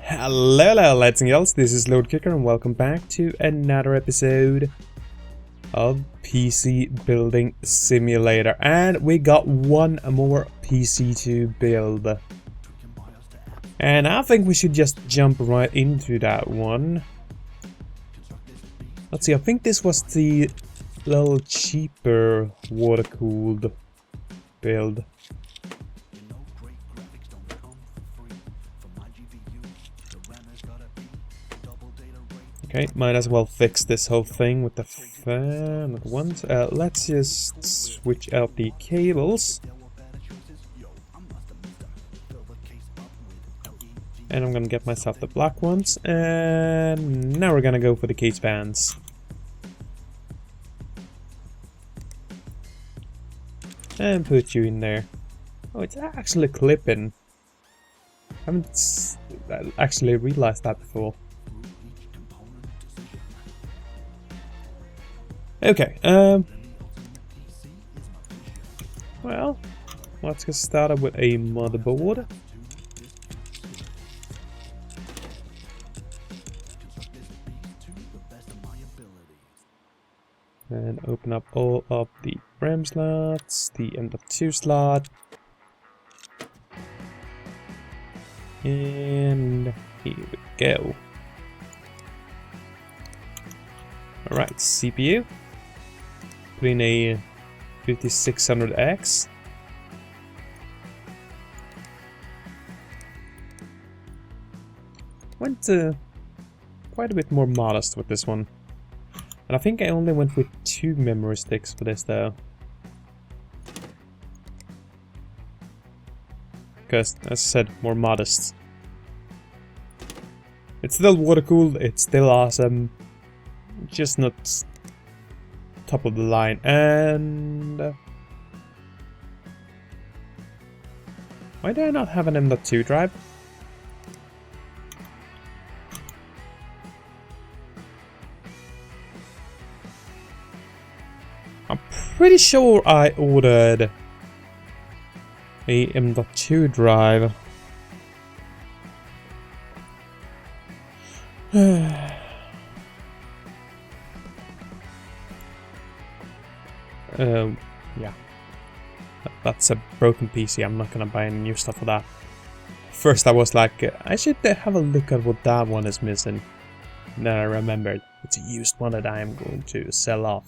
Hello, lads and girls, this is Lord Kicker and welcome back to another episode of PC Building Simulator. And we got one more PC to build. And I think we should just jump right into that one. Let's see, I think this was the little cheaper water-cooled build. Okay, might as well fix this whole thing with the fan at once. Let's just switch out the cables. And I'm gonna get myself the black ones. And now we're gonna go for the case bands. And put you in there. Oh, it's actually clipping. I haven't actually realized that before. Okay, well, let's get started with a motherboard. And open up all of the RAM slots, the M.2 slot. And here we go. Alright, CPU. Put in a 5600X. Went quite a bit more modest with this one. And I think I only went with 2 memory sticks for this though. Because, as I said, more modest. It's still water cooled, it's still awesome. Just not top of the line. And why do I not have an M.2 drive? I'm pretty sure I ordered a M.2 drive. Yeah. That's a broken PC, I'm not gonna buy any new stuff for that. First I was like, I should have a look at what that one is missing. And then I remembered, it's a used one that I am going to sell off.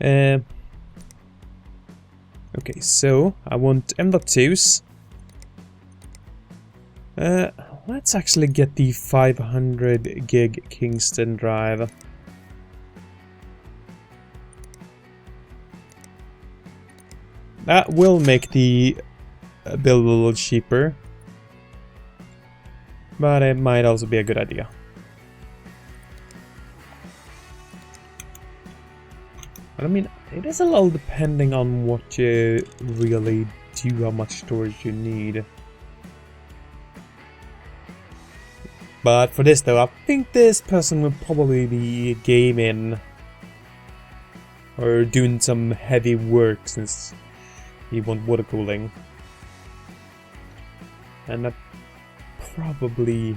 Okay, so I want M.2s. Let's actually get the 500 gig Kingston drive. That will make the build a little cheaper, but it might also be a good idea. But I mean, it is a little depending on what you really do, how much storage you need. But for this though, I think this person will probably be gaming or doing some heavy work since he wants water cooling. And that probably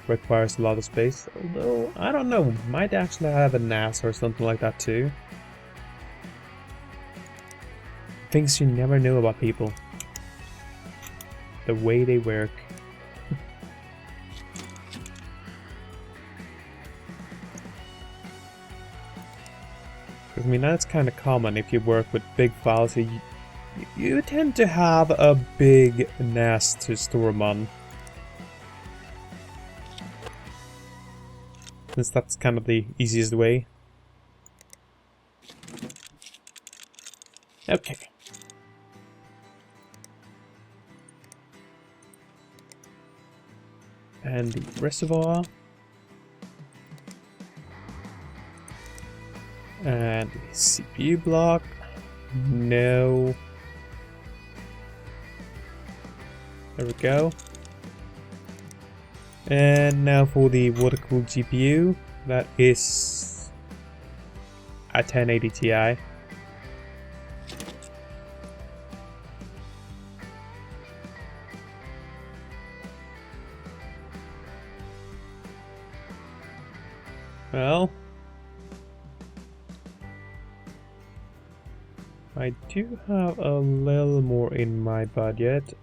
requires a lot of space. Although, I don't know, might actually have a NAS or something like that too. Things you never know about people. The way they work. I mean, that's kind of common if you work with big files. You tend to have a big NAS to store them on. Since that's kind of the easiest way. Okay. And the reservoir. And the CPU block. No. There we go. And now for the water-cooled GPU. That is a 1080 Ti. Well, I do have a little more in my budget.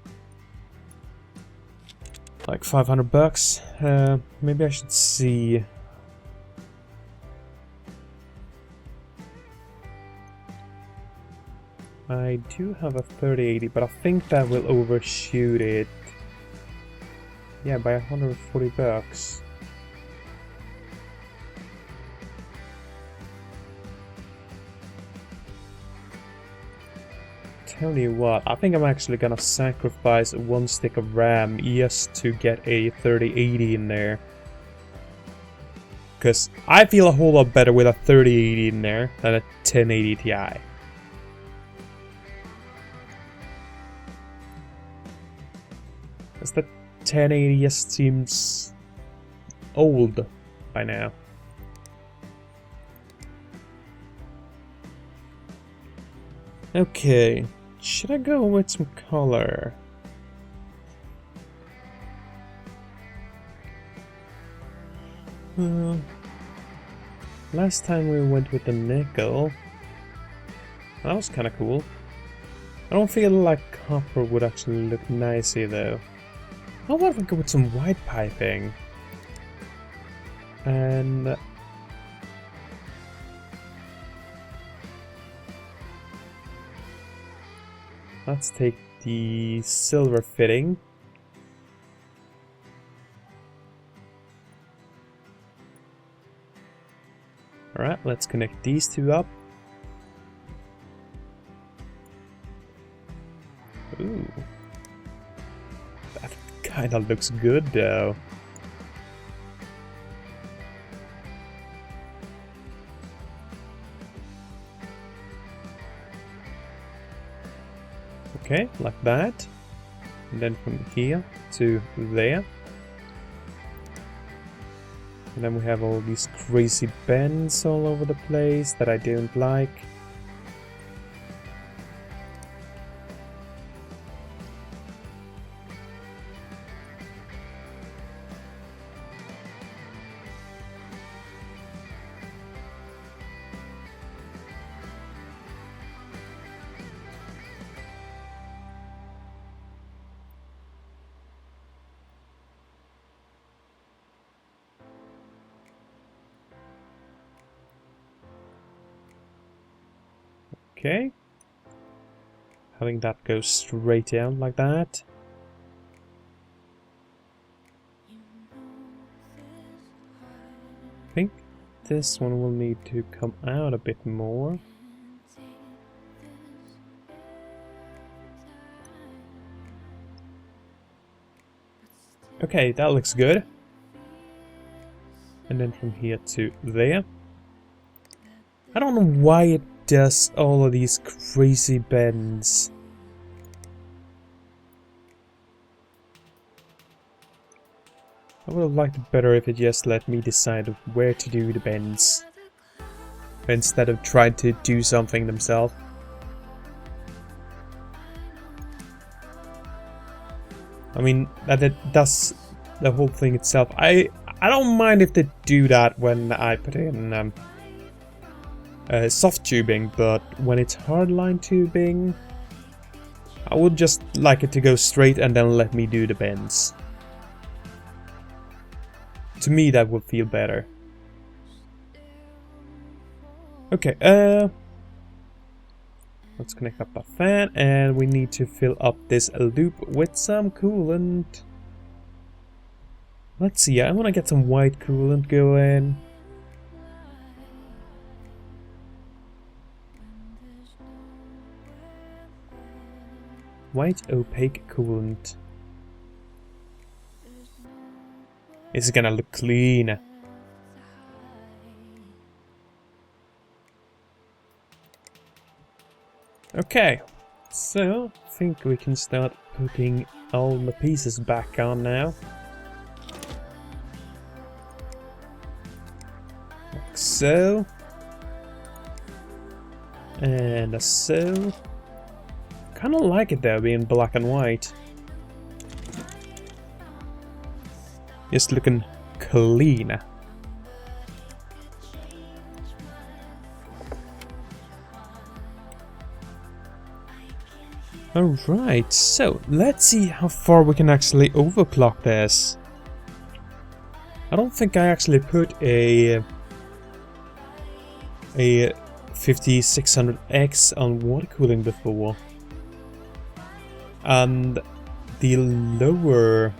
Like 500 bucks. Maybe I should see. I do have a 3080, but I think that will overshoot it. Yeah, by 140 bucks. Tell you what, I think I'm actually gonna sacrifice one stick of RAM just to get a 3080 in there. Because I feel a whole lot better with a 3080 in there than a 1080 Ti. Because the 1080 just seems old by now. Okay, should I go with some color? Well, last time we went with the nickel. That was kind of cool. I don't feel like copper would actually look nice here though. How about if we go with some white piping? And let's take the silver fitting. Alright, let's connect these two up. Ooh. That kinda looks good though. Okay, like that. And then from here to there. And then we have all these crazy bends all over the place that I don't like. Okay. Having that go straight down like that. I think this one will need to come out a bit more. Okay, that looks good. And then from here to there. I don't know why it does all of these crazy bends. I would have liked it better if it just let me decide where to do the bends, instead of trying to do something themselves. I mean, that it does the whole thing itself. I don't mind if they do that when I put in soft tubing, but when it's hardline tubing, I would just like it to go straight and then let me do the bends. To me, that would feel better. Okay, let's connect up a fan, and we need to fill up this loop with some coolant. Let's see, I want to get some white coolant going. White opaque coolant. It's gonna look clean. Okay, so I think we can start putting all the pieces back on now. Like so. And so. Kinda like it though, being black and white. Just looking clean. Alright, so let's see how far we can actually overclock this. I don't think I actually put a 5600X on water cooling before. And the lower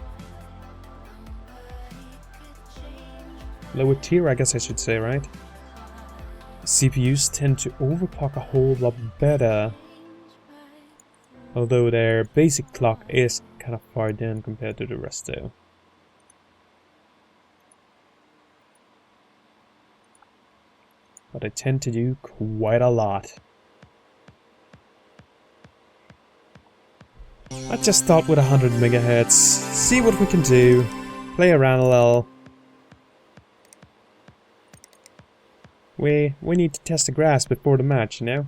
tier, I guess I should say, right? CPUs tend to overclock a whole lot better. Although their basic clock is kind of far down compared to the rest though. But I tend to do quite a lot. Let's just start with 100 megahertz, see what we can do, play around a little. We need to test the grass before the match, you know?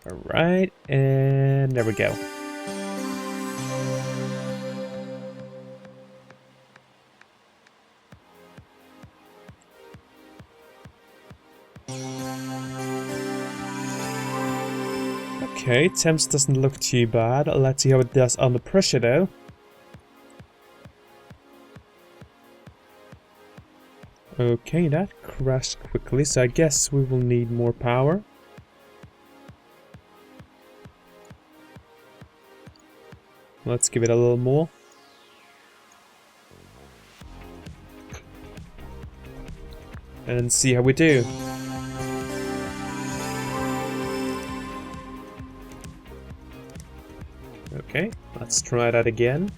Alright, and there we go. Okay, temps doesn't look too bad. Let's see how it does under pressure though. Okay, that crashed quickly, so I guess we will need more power. Let's give it a little more. And see how we do. Okay, let's try that again.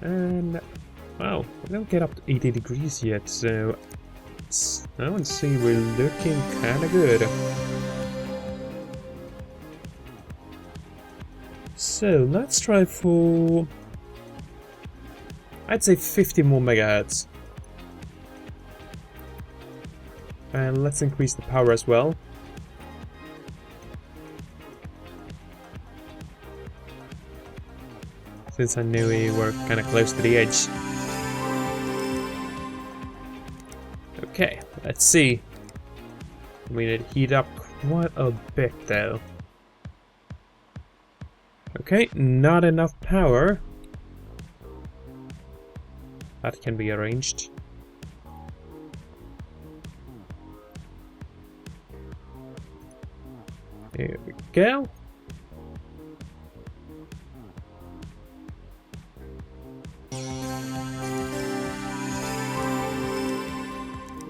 And wow, we don't get up to 80 degrees yet, so I would say we're looking kinda good. So let's try for, I'd say 50 more megahertz. And let's increase the power as well. Since I knew we were kind of close to the edge. Okay, let's see. We need to heat up quite a bit though. Okay, not enough power. That can be arranged. Here we go.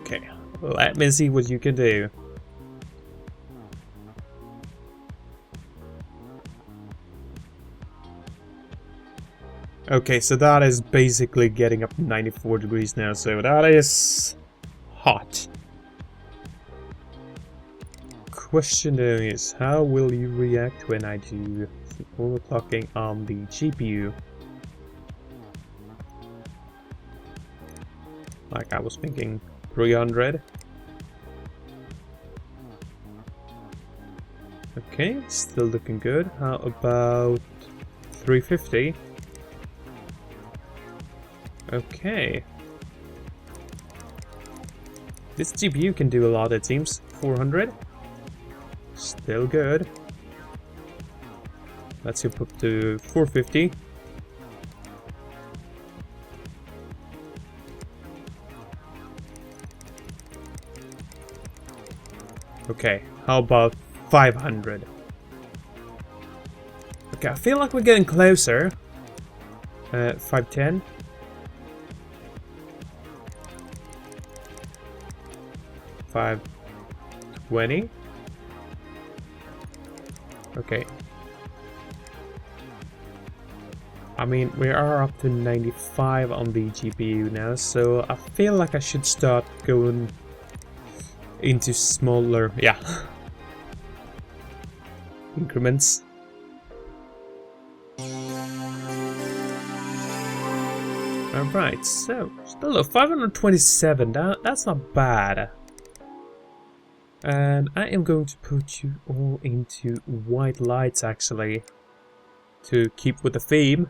Okay, let me see what you can do. Okay, so that is basically getting up to 94 degrees now, so that is hot. Question is, how will you react when I do overclocking on the GPU? Like I was thinking 300. Okay, still looking good. How about 350? Okay. This GPU can do a lot, it seems. 400. Still good. Let's hop up to 450. Okay, how about 500? Okay, I feel like we're getting closer. 510. 520. Okay. I mean, we are up to 95 on the GPU now, so I feel like I should start going into smaller, yeah, increments. Alright, so still 527, that's not bad. And I am going to put you all into white lights actually, to keep with the theme.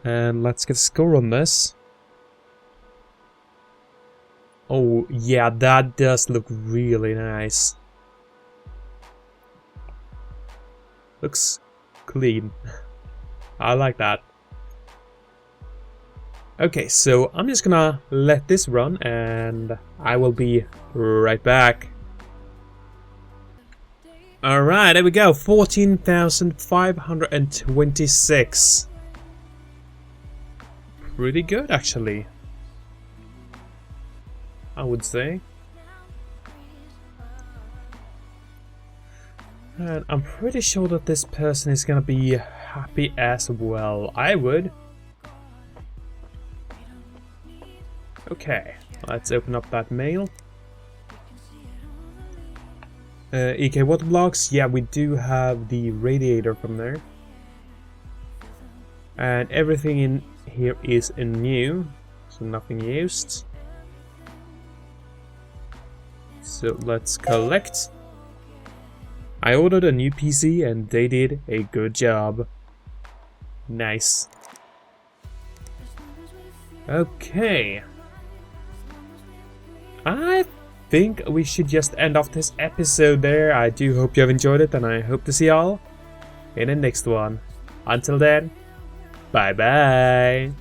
And let's get a score on this. Oh, yeah, that does look really nice. Looks clean. I like that. Okay, so I'm just gonna let this run and I will be right back. Alright, there we go. 14,526. Pretty good, actually. I would say. And I'm pretty sure that this person is gonna be happy as well. I would. Okay, let's open up that mail. EK water blocks, yeah, we do have the radiator from there. And everything in here is new, so nothing used. So let's collect. I ordered a new PC and they did a good job. Nice. Okay. I think we should just end off this episode there. I do hope you have enjoyed it and I hope to see y'all in the next one. Until then, bye bye.